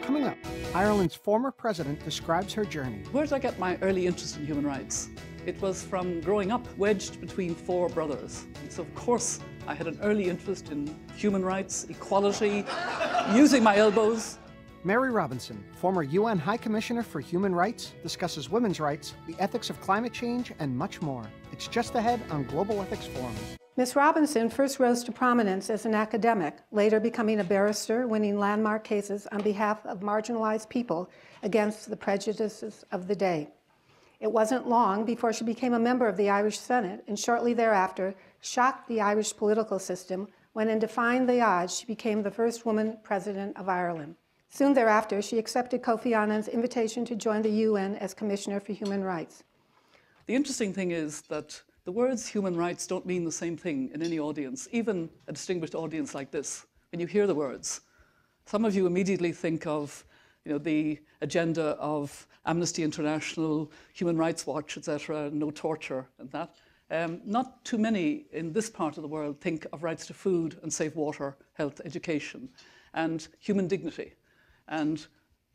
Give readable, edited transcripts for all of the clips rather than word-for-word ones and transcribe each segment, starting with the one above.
Coming up, Ireland's former president describes her journey. Where did I get my early interest in human rights? It was from growing up wedged between four brothers. So of course I had an early interest in human rights, equality, using my elbows. Mary Robinson, former UN High Commissioner for Human Rights, discusses women's rights, the ethics of climate change, and much more. It's just ahead on Global Ethics Forum. Ms. Robinson first rose to prominence as an academic, later becoming a barrister, winning landmark cases on behalf of marginalized people against the prejudices of the day. It wasn't long before she became a member of the Irish Senate, and shortly thereafter shocked the Irish political system when, in defying the odds, she became the first woman president of Ireland. Soon thereafter, she accepted Kofi Annan's invitation to join the UN as Commissioner for Human Rights. The interesting thing is that the words human rights don't mean the same thing in any audience, even a distinguished audience like this. When you hear the words, some of you immediately think of the agenda of Amnesty International, Human Rights Watch, etc., no torture and that. Not too many in this part of the world think of rights to food and safe water, health, education, and human dignity, and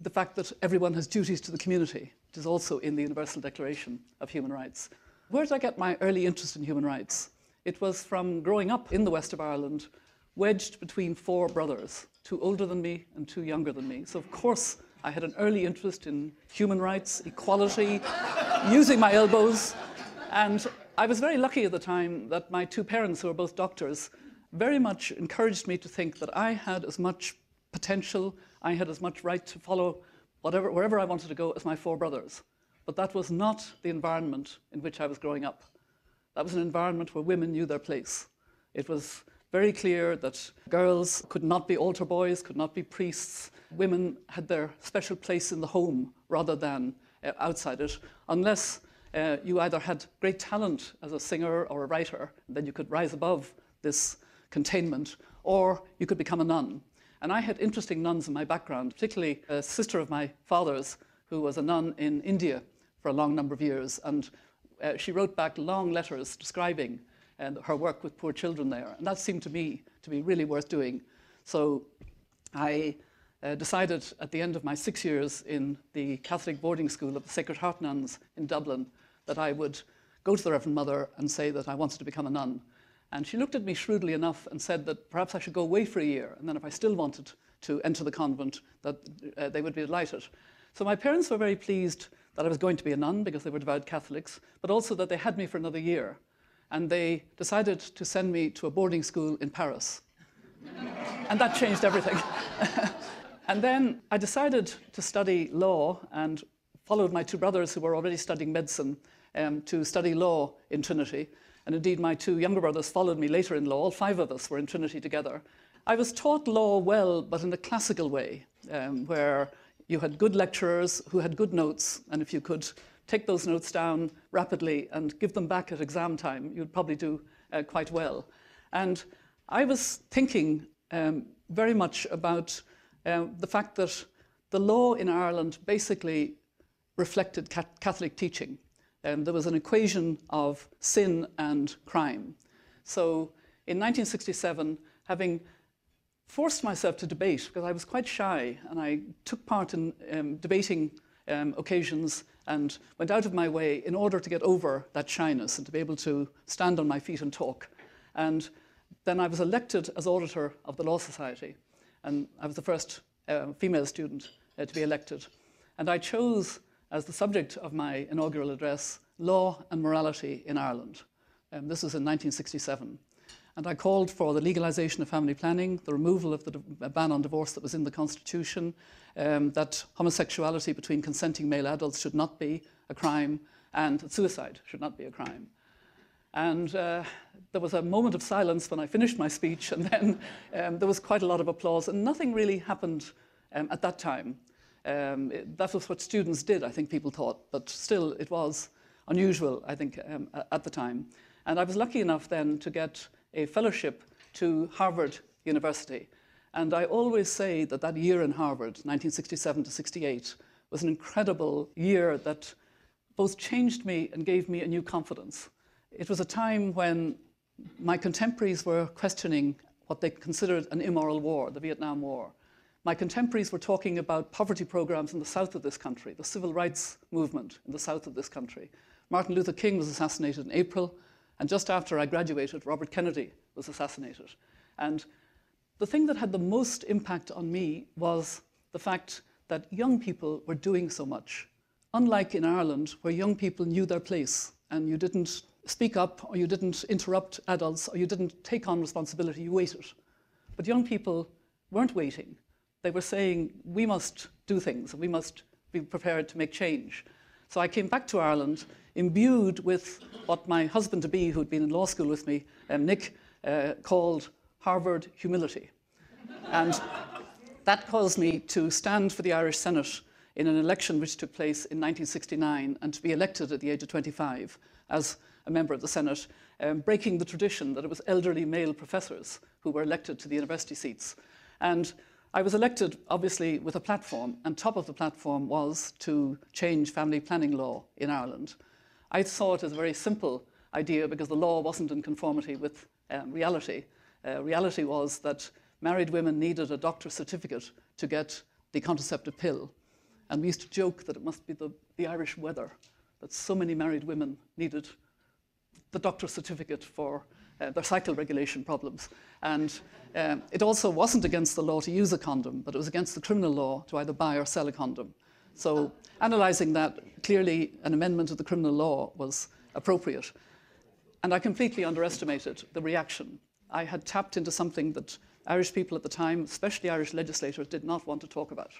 the fact that everyone has duties to the community, which is also in the Universal Declaration of Human Rights. Where did I get my early interest in human rights? It was from growing up in the west of Ireland, wedged between four brothers, two older than me and two younger than me. So of course I had an early interest in human rights, equality, using my elbows. And I was very lucky at the time that my two parents, who were both doctors, very much encouraged me to think that I had as much potential, I had as much right to follow wherever I wanted to go as my four brothers. But that was not the environment in which I was growing up. That was an environment where women knew their place. It was very clear that girls could not be altar boys, could not be priests. Women had their special place in the home rather than outside it, unless you either had great talent as a singer or a writer, then you could rise above this containment, or you could become a nun. And I had interesting nuns in my background, particularly a sister of my father's who was a nun in India for a long number of years, and she wrote back long letters describing her work with poor children there, and that seemed to me to be really worth doing. So I decided at the end of my 6 years in the Catholic boarding school of the Sacred Heart Nuns in Dublin that I would go to the Reverend Mother and say that I wanted to become a nun. And she looked at me shrewdly enough and said that perhaps I should go away for a year, and then if I still wanted to enter the convent, that they would be delighted. So my parents were very pleased that I was going to be a nun because they were devout Catholics, but also that they had me for another year. And they decided to send me to a boarding school in Paris. And that changed everything. And then I decided to study law and followed my two brothers who were already studying medicine to study law in Trinity. And indeed, my two younger brothers followed me later in law. All five of us were in Trinity together. I was taught law well, but in a classical way, where you had good lecturers who had good notes, and if you could take those notes down rapidly and give them back at exam time, you'd probably do quite well. And I was thinking very much about the fact that the law in Ireland basically reflected Catholic teaching. There was an equation of sin and crime. So in 1967, having forced myself to debate, because I was quite shy, and I took part in debating occasions and went out of my way in order to get over that shyness and to be able to stand on my feet and talk. And then I was elected as auditor of the Law Society, and I was the first female student to be elected. And I chose as the subject of my inaugural address, law and morality in Ireland. This was in 1967. And I called for the legalisation of family planning, the removal of the ban on divorce that was in the Constitution, that homosexuality between consenting male adults should not be a crime, and that suicide should not be a crime. And there was a moment of silence when I finished my speech, and then there was quite a lot of applause, and nothing really happened at that time. That was what students did, I think people thought, but still it was unusual, I think, at the time. And I was lucky enough then to get a fellowship to Harvard University. And I always say that that year in Harvard, 1967 to 68, was an incredible year that both changed me and gave me a new confidence. It was a time when my contemporaries were questioning what they considered an immoral war, the Vietnam War. My contemporaries were talking about poverty programs in the south of this country, the civil rights movement in the south of this country. Martin Luther King was assassinated in April, and just after I graduated, Robert Kennedy was assassinated. And the thing that had the most impact on me was the fact that young people were doing so much. Unlike in Ireland, where young people knew their place and you didn't speak up, or you didn't interrupt adults, or you didn't take on responsibility, you waited. But young people weren't waiting. They were saying, we must do things, and we must be prepared to make change. So I came back to Ireland imbued with what my husband-to-be, who'd been in law school with me, Nick, called Harvard humility. And that caused me to stand for the Irish Senate in an election which took place in 1969 and to be elected at the age of 25 as a member of the Senate, breaking the tradition that it was elderly male professors who were elected to the university seats. And I was elected, obviously, with a platform, and top of the platform was to change family planning law in Ireland. I saw it as a very simple idea because the law wasn't in conformity with reality. Reality was that married women needed a doctor's certificate to get the contraceptive pill. And we used to joke that it must be the Irish weather, that so many married women needed the doctor's certificate for their cycle regulation problems. And it also wasn't against the law to use a condom, but it was against the criminal law to either buy or sell a condom. So analysing that, clearly an amendment of the criminal law was appropriate. And I completely underestimated the reaction. I had tapped into something that Irish people at the time, especially Irish legislators, did not want to talk about.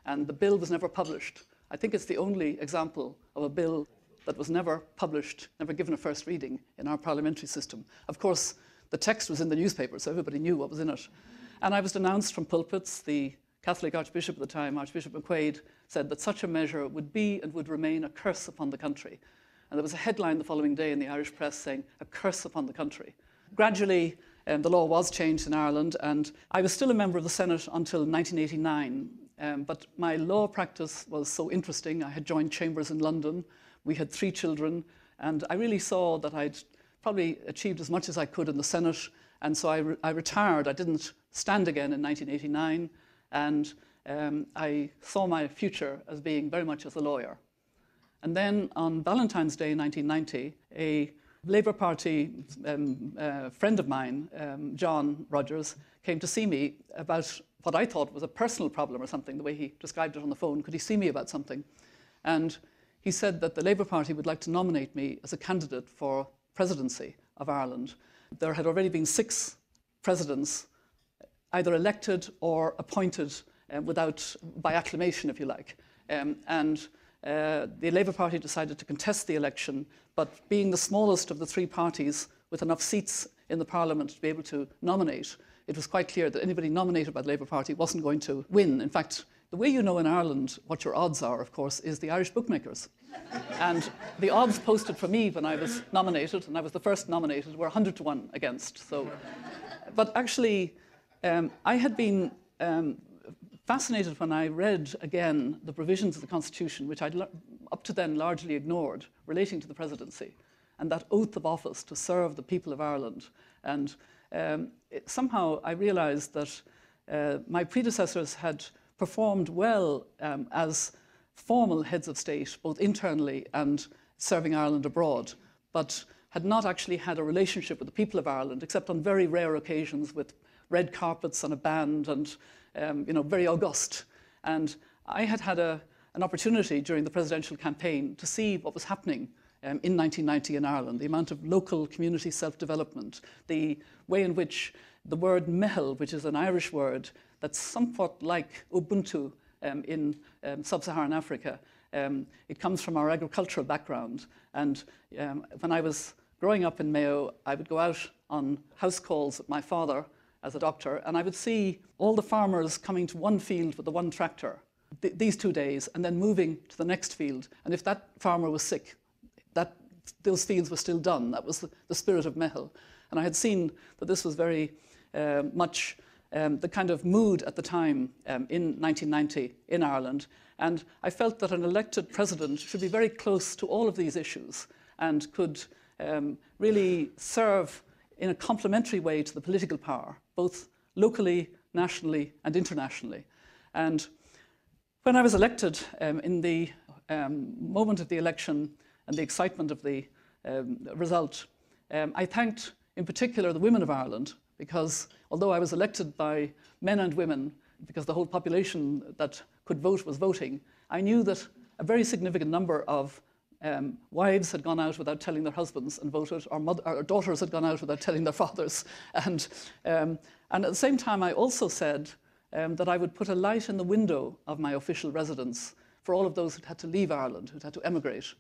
And the bill was never published. I think it's the only example of a bill that was never published, never given a first reading in our parliamentary system. Of course, the text was in the newspaper, so everybody knew what was in it. And I was denounced from pulpits. The Catholic Archbishop at the time, Archbishop McQuaid, said that such a measure would be and would remain a curse upon the country. And there was a headline the following day in the Irish press saying, "A curse upon the country." Gradually, the law was changed in Ireland, and I was still a member of the Senate until 1989. But my law practice was so interesting. I had joined chambers in London. We had 3 children, and I really saw that I'd probably achieved as much as I could in the Senate, and so I retired. I didn't stand again in 1989, and I saw my future as being very much as a lawyer. And then on Valentine's Day 1990, a Labour Party friend of mine, John Rogers, came to see me about what I thought was a personal problem or something, the way he described it on the phone. Could he see me about something? And he said that the Labour Party would like to nominate me as a candidate for presidency of Ireland. There had already been 6 presidents, either elected or appointed by acclamation, if you like. The Labour Party decided to contest the election, but being the smallest of the 3 parties with enough seats in the Parliament to be able to nominate, it was quite clear that anybody nominated by the Labour Party wasn't going to win. In fact, the way you know in Ireland what your odds are, of course, is the Irish bookmakers. And the odds posted for me when I was nominated, and I was the first nominated, were 100 to 1 against. So, but actually, I had been fascinated when I read again the provisions of the Constitution, which I'd up to then largely ignored, relating to the presidency, and that oath of office to serve the people of Ireland. And somehow I realised that my predecessors had performed well as formal heads of state, both internally and serving Ireland abroad, but had not actually had a relationship with the people of Ireland, except on very rare occasions with red carpets and a band and very august. And I had had an opportunity during the presidential campaign to see what was happening in 1990 in Ireland, the amount of local community self-development, the way in which the word meitheal, which is an Irish word that's somewhat like Ubuntu in sub-Saharan Africa, it comes from our agricultural background. And when I was growing up in Mayo, I would go out on house calls with my father as a doctor, and I would see all the farmers coming to one field with the one tractor these 2 days, and then moving to the next field. And if that farmer was sick, those fields were still done. That was the spirit of meitheal. And I had seen that this was very much the kind of mood at the time in 1990 in Ireland. And I felt that an elected president should be very close to all of these issues and could really serve in a complementary way to the political power, both locally, nationally, and internationally. And when I was elected, in the moment of the election and the excitement of the result, I thanked in particular the women of Ireland, because although I was elected by men and women, because the whole population that could vote was voting, I knew that a very significant number of wives had gone out without telling their husbands and voted, or daughters had gone out without telling their fathers. And at the same time, I also said that I would put a light in the window of my official residence for all of those who'd had to leave Ireland, who'd had to emigrate.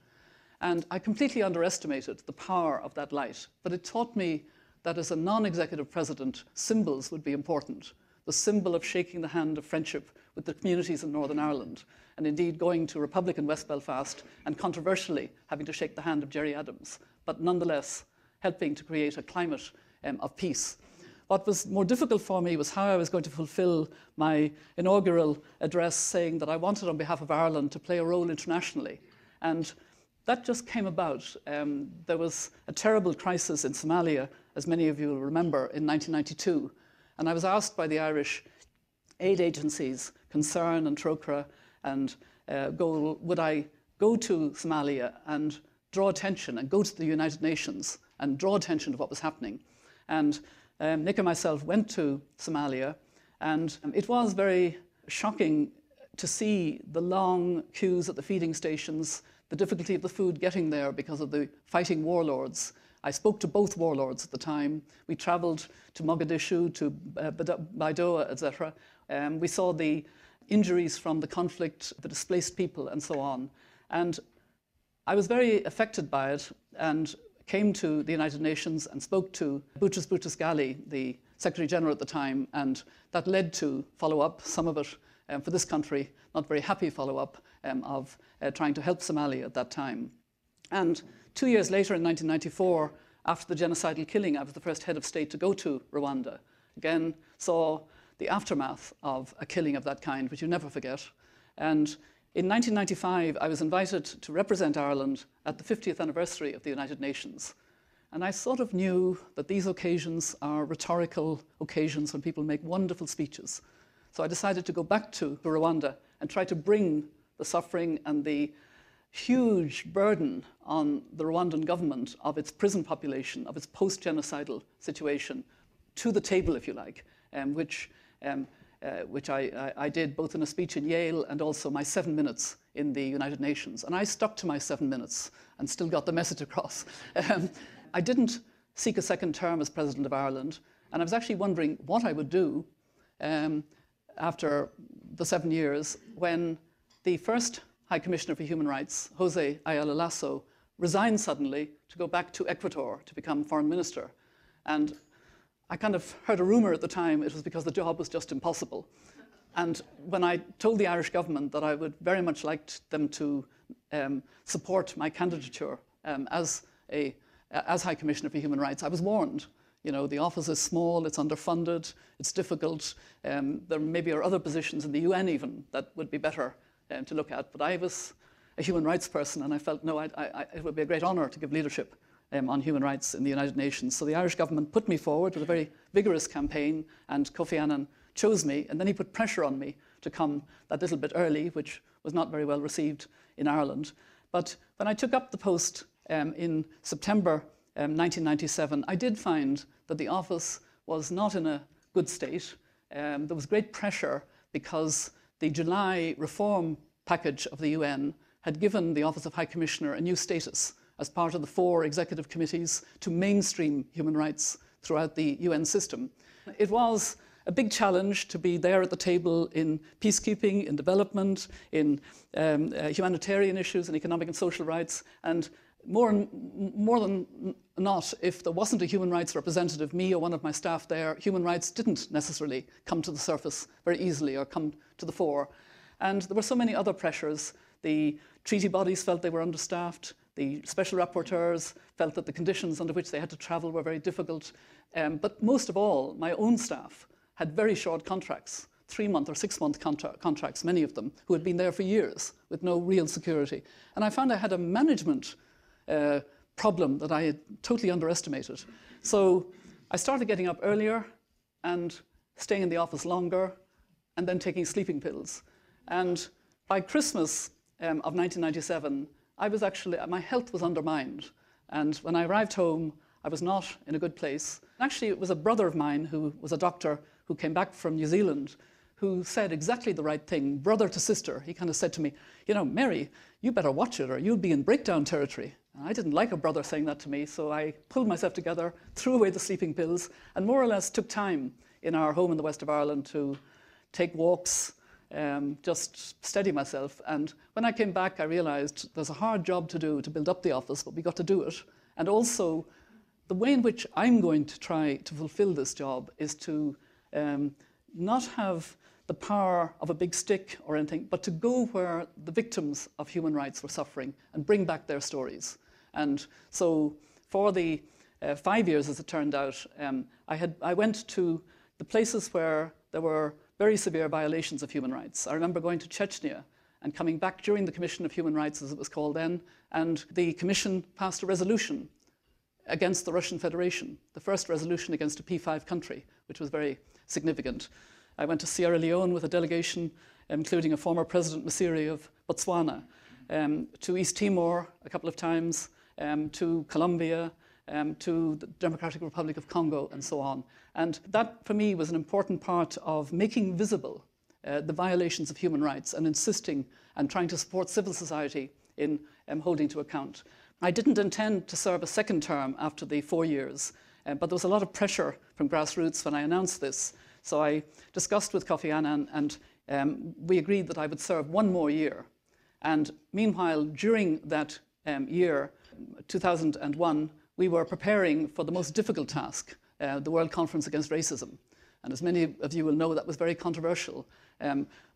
And I completely underestimated the power of that light, but it taught me that as a non-executive president, symbols would be important. The symbol of shaking the hand of friendship with the communities in Northern Ireland, and indeed going to Republic in West Belfast and controversially having to shake the hand of Gerry Adams, but nonetheless helping to create a climate of peace. What was more difficult for me was how I was going to fulfill my inaugural address saying that I wanted on behalf of Ireland to play a role internationally. And that just came about. There was a terrible crisis in Somalia, as many of you will remember, in 1992. And I was asked by the Irish aid agencies, Concern and Trócaire, and would I go to Somalia and draw attention and go to the United Nations and draw attention to what was happening. And Nick and myself went to Somalia, and it was very shocking to see the long queues at the feeding stations, the difficulty of the food getting there because of the fighting warlords. I spoke to both warlords at the time. We travelled to Mogadishu, to Baidoa, etc. We saw the injuries from the conflict, the displaced people, and so on. And I was very affected by it and came to the United Nations and spoke to Boutros Boutros-Ghali, the Secretary General at the time, and that led to follow-up, some of it for this country, not very happy follow-up of trying to help Somalia at that time. And 2 years later, in 1994, after the genocidal killing, I was the first head of state to go to Rwanda. Again, saw the aftermath of a killing of that kind, which you never forget. And in 1995, I was invited to represent Ireland at the 50th anniversary of the United Nations. And I sort of knew that these occasions are rhetorical occasions when people make wonderful speeches. So I decided to go back to Rwanda and try to bring the suffering and the huge burden on the Rwandan government of its prison population, of its post-genocidal situation, to the table, if you like, which I did both in a speech in Yale and also my 7 minutes in the United Nations. And I stuck to my 7 minutes and still got the message across. I didn't seek a second term as President of Ireland, and I was actually wondering what I would do after the 7 years when the first High Commissioner for Human Rights, José Ayala Lasso, resigned suddenly to go back to Ecuador to become Foreign Minister. And I kind of heard a rumour at the time it was because the job was just impossible. And when I told the Irish government that I would very much like them to support my candidature as High Commissioner for Human Rights, I was warned. You know, the office is small, it's underfunded, it's difficult. There maybe are other positions in the UN even that would be better to look at. But I was a human rights person, and I felt, no, it would be a great honour to give leadership on human rights in the United Nations. So the Irish government put me forward with a very vigorous campaign, and Kofi Annan chose me, and then he put pressure on me to come that little bit early, which was not very well received in Ireland. But when I took up the post in September 1997, I did find that the office was not in a good state. There was great pressure because the July reform package of the UN had given the Office of High Commissioner a new status as part of the 4 executive committees to mainstream human rights throughout the UN system. It was a big challenge to be there at the table in peacekeeping, in development, in humanitarian issues and economic and social rights. And more than not, if there wasn't a human rights representative, me or one of my staff there, human rights didn't necessarily come to the surface very easily or come to the fore. And there were so many other pressures. The treaty bodies felt they were understaffed. The special rapporteurs felt that the conditions under which they had to travel were very difficult. But most of all, my own staff had very short contracts, 3-month or 6-month contracts, many of them, who had been there for years with no real security. And I found I had a management problem that I had totally underestimated. So I started getting up earlier and staying in the office longer and then taking sleeping pills. And by Christmas of 1997, my health was undermined. And when I arrived home, I was not in a good place. Actually, it was a brother of mine who was a doctor who came back from New Zealand who said exactly the right thing, brother to sister. He kind of said to me, you know, Mary, you better watch it or you'll be in breakdown territory. And I didn't like a brother saying that to me, so I pulled myself together, threw away the sleeping pills, and more or less took time in our home in the west of Ireland to take walks, just steady myself. And when I came back, I realized there's a hard job to do to build up the office, but we got to do it. And also, the way in which I'm going to try to fulfill this job is to not have the power of a big stick or anything, but to go where the victims of human rights were suffering and bring back their stories. And so for the 5 years, as it turned out, I went to the places where there were very severe violations of human rights. I remember going to Chechnya and coming back during the Commission of Human Rights, as it was called then, and the Commission passed a resolution against the Russian Federation, the first resolution against a P5 country, which was very significant. I went to Sierra Leone with a delegation, including a former President Masiri of Botswana, to East Timor a couple of times, to Colombia, to the Democratic Republic of Congo, and so on. And that, for me, was an important part of making visible the violations of human rights and insisting and trying to support civil society in holding to account. I didn't intend to serve a second term after the 4 years, but there was a lot of pressure from grassroots when I announced this. So I discussed with Kofi Annan, and we agreed that I would serve 1 more year. And meanwhile, during that year, 2001, we were preparing for the most difficult task, the World Conference Against Racism. And as many of you will know, that was very controversial.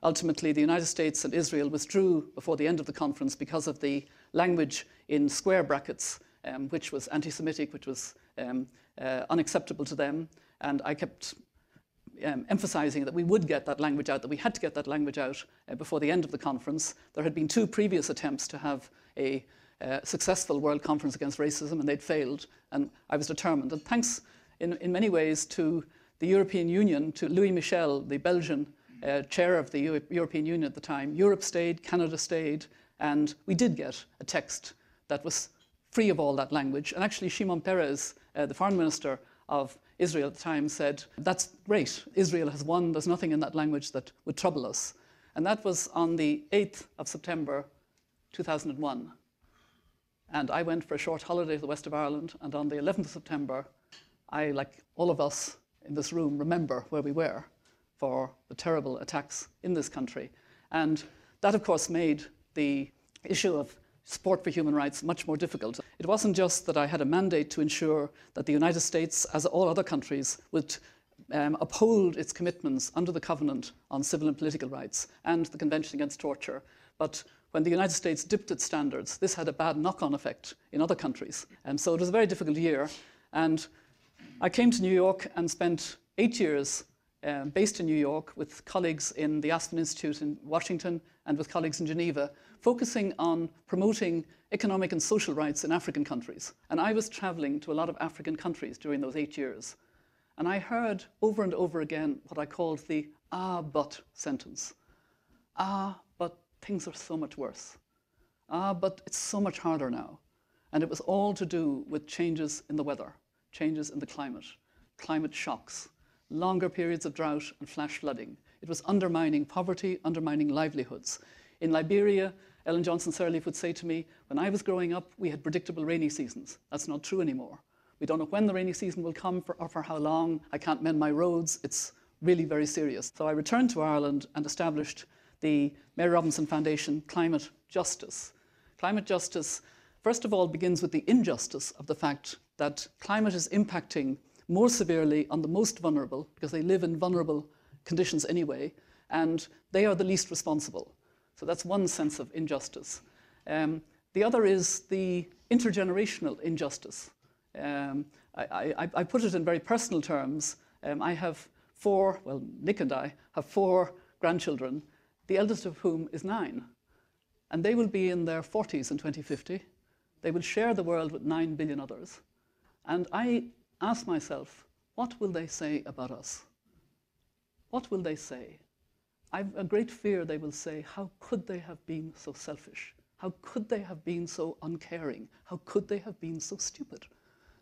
Ultimately, the United States and Israel withdrew before the end of the conference because of the language in square brackets, which was anti-Semitic, which was unacceptable to them. And I kept emphasizing that we would get that language out, that we had to get that language out before the end of the conference. There had been 2 previous attempts to have a successful World Conference Against Racism, and they'd failed, and I was determined. And thanks in many ways to the European Union, to Louis Michel, the Belgian chair of the European Union at the time, Europe stayed, Canada stayed, and we did get a text that was free of all that language. And actually, Shimon Peres, the foreign minister of Israel at the time, said, that's great, Israel has won, there's nothing in that language that would trouble us. And that was on the 8th of September, 2001. And I went for a short holiday to the west of Ireland, and on the 11th of September, I, like all of us in this room, remember where we were for the terrible attacks in this country. And that, of course, made the issue of support for human rights much more difficult. It wasn't just that I had a mandate to ensure that the United States, as all other countries, would uphold its commitments under the Covenant on Civil and Political Rights and the Convention Against Torture, but when the United States dipped its standards, this had a bad knock-on effect in other countries. And so it was a very difficult year. And I came to New York and spent 8 years based in New York with colleagues in the Aspen Institute in Washington and with colleagues in Geneva, focusing on promoting economic and social rights in African countries. And I was traveling to a lot of African countries during those 8 years. And I heard over and over again what I called the "ah, but" sentence. Ah, but things are so much worse. Ah, but it's so much harder now. And it was all to do with changes in the weather, changes in the climate shocks, longer periods of drought and flash flooding. It was undermining poverty, undermining livelihoods. In Liberia, Ellen Johnson Sirleaf would say to me, when I was growing up, we had predictable rainy seasons. That's not true anymore. We don't know when the rainy season will come or for how long. I can't mend my roads. It's really very serious. So I returned to Ireland and established the Mary Robinson Foundation Climate Justice. Climate justice, first of all, begins with the injustice of the fact that climate is impacting more severely on the most vulnerable, because they live in vulnerable conditions anyway, and they are the least responsible. So that's one sense of injustice. The other is the intergenerational injustice. I put it in very personal terms. I have Nick and I have 4 grandchildren, the eldest of whom is 9. And they will be in their 40s in 2050. They will share the world with 9 billion others. And I ask myself, what will they say about us? What will they say? I've a great fear they will say, how could they have been so selfish? How could they have been so uncaring? How could they have been so stupid?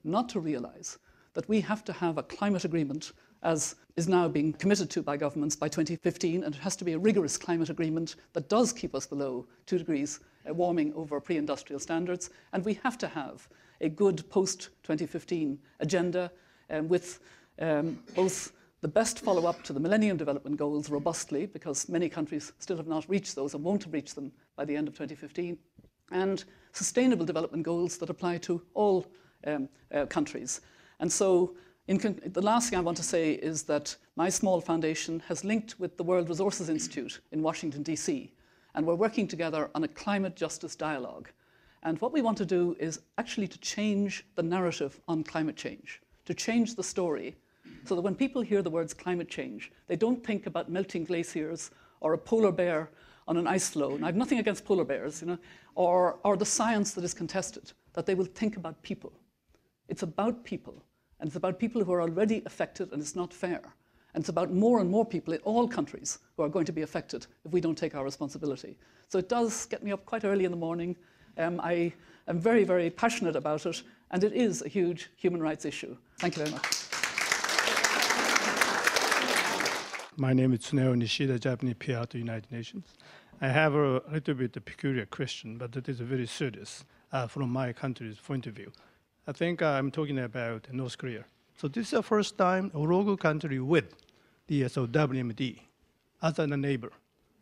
Not to realize that we have to have a climate agreement, as is now being committed to by governments by 2015, and it has to be a rigorous climate agreement that does keep us below 2 degrees warming over pre-industrial standards. And we have to have a good post-2015 agenda with both the best follow-up to the Millennium Development Goals robustly, because many countries still have not reached those and won't reach them by the end of 2015, and sustainable development goals that apply to all countries. And so the last thing I want to say is that my small foundation has linked with the World Resources Institute in Washington, D.C., and we're working together on a climate justice dialogue. And what we want to do is actually to change the narrative on climate change, to change the story, so that when people hear the words climate change, they don't think about melting glaciers or a polar bear on an ice floe. And I have nothing against polar bears, or the science that is contested, that they will think about people. It's about people, and it's about people who are already affected, and it's not fair. And it's about more and more people in all countries who are going to be affected if we don't take our responsibility. So it does get me up quite early in the morning. I am very, very passionate about it, and it is a huge human rights issue. Thank you very much. My name is Tsuneo Nishida, Japanese PR to United Nations. I have a little bit of peculiar question, but it is very serious from my country's point of view. I think I'm talking about North Korea. So this is the first time a local country with the WMD as a neighbor.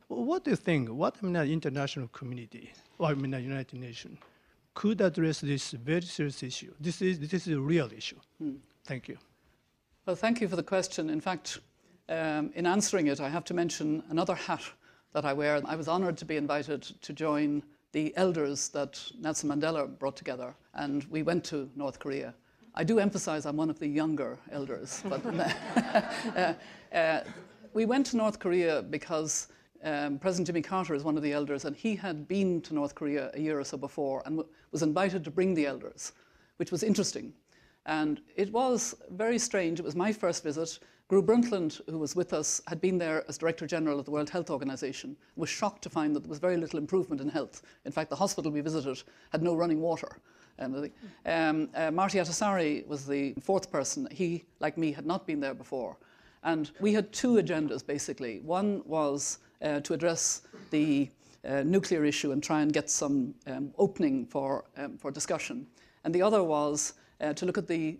What do you think? What the international community, or the United Nations, could address this very serious issue? This is a real issue. Thank you. Well, thank you for the question. In fact, in answering it, I have to mention another hat that I wear. I was honored to be invited to join the elders that Nelson Mandela brought together, and we went to North Korea. I do emphasize I'm one of the younger elders, but we went to North Korea because President Jimmy Carter is one of the elders, and he had been to North Korea a year or so before and was invited to bring the elders, which was interesting. And it was very strange. It was my first visit. Gro Brundtland, who was with us, had been there as Director General of the World Health Organization, was shocked to find that there was very little improvement in health. In fact, the hospital we visited had no running water. Marty Ahtisaari was the fourth person. He, like me, had not been there before. And we had two agendas, basically. One was to address the nuclear issue and try and get some opening for discussion. And the other was to look at the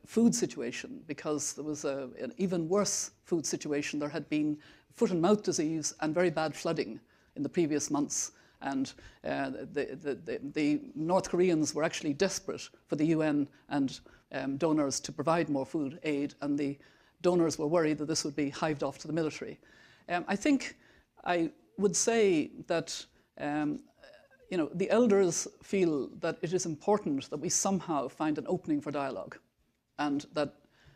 food situation, because there was an even worse food situation. There had been foot and mouth disease and very bad flooding in the previous months. And the North Koreans were actually desperate for the UN and donors to provide more food aid, and the donors were worried that this would be hived off to the military. I think I would say that the elders feel that it is important that we somehow find an opening for dialogue, and that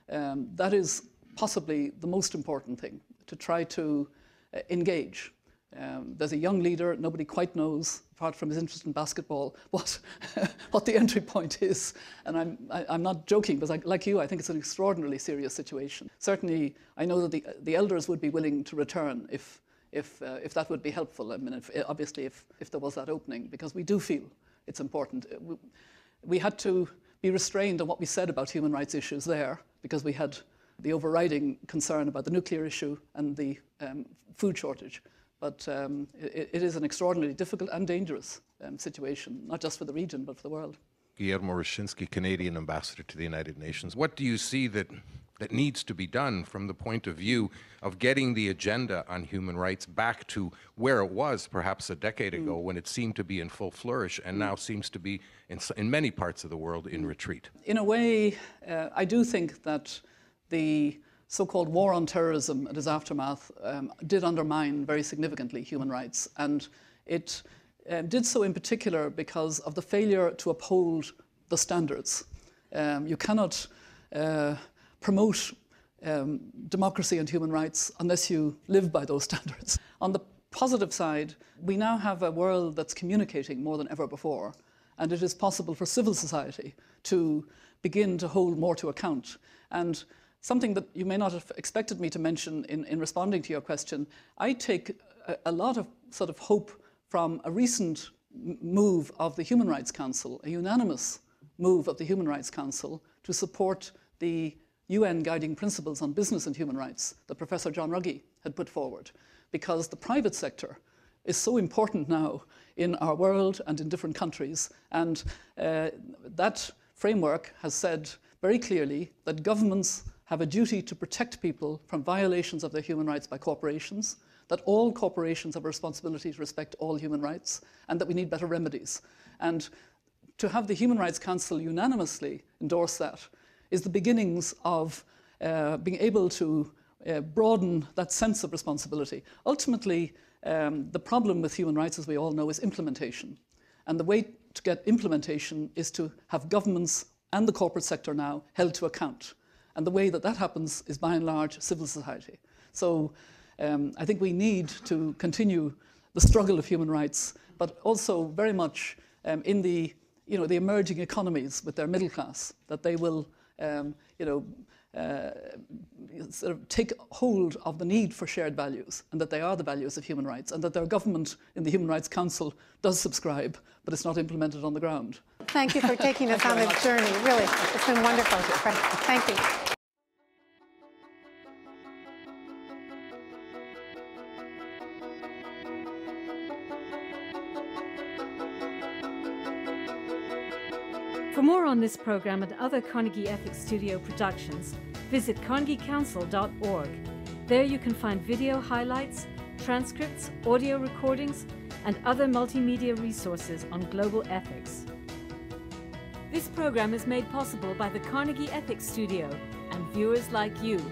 that is possibly the most important thing, to try to engage. There's a young leader, nobody quite knows, apart from his interest in basketball, what the entry point is. And I'm not joking, because like you, I think it's an extraordinarily serious situation. Certainly, I know that the elders would be willing to return if that would be helpful. I mean, obviously, if there was that opening, because we do feel it's important. We had to be restrained on what we said about human rights issues there, because we had the overriding concern about the nuclear issue and the food shortage. But it is an extraordinarily difficult and dangerous situation, not just for the region, but for the world. Guillermo Roshinsky, Canadian Ambassador to the United Nations. What do you see that needs to be done from the point of view of getting the agenda on human rights back to where it was perhaps a decade ago, when it seemed to be in full flourish and now seems to be in many parts of the world in retreat? In a way, I do think that the so-called war on terrorism and its aftermath did undermine very significantly human rights. And it did so in particular because of the failure to uphold the standards. You cannot promote democracy and human rights unless you live by those standards. On the positive side, we now have a world that's communicating more than ever before, and it is possible for civil society to begin to hold more to account. And something that you may not have expected me to mention in responding to your question, I take a lot of sort of hope from a recent move of the Human Rights Council, a unanimous move of the Human Rights Council to support the UN guiding principles on business and human rights that Professor John Ruggie had put forward, because the private sector is so important now in our world and in different countries. And that framework has said very clearly that governments have a duty to protect people from violations of their human rights by corporations, that all corporations have a responsibility to respect all human rights, and that we need better remedies. And to have the Human Rights Council unanimously endorse that is the beginnings of being able to broaden that sense of responsibility. Ultimately, the problem with human rights, as we all know, is implementation. And the way to get implementation is to have governments and the corporate sector now held to account. And the way that that happens is, by and large, civil society. So I think we need to continue the struggle of human rights, but also very much in the emerging economies with their middle class, that they will sort of take hold of the need for shared values, and that they are the values of human rights, and that their government in the Human Rights Council does subscribe, but it's not implemented on the ground. Thank you for taking us on this journey. Really, it's been wonderful. Thank you. For more on this program and other Carnegie Ethics Studio productions, visit carnegiecouncil.org. There you can find video highlights, transcripts, audio recordings, and other multimedia resources on global ethics. This program is made possible by the Carnegie Ethics Studio and viewers like you.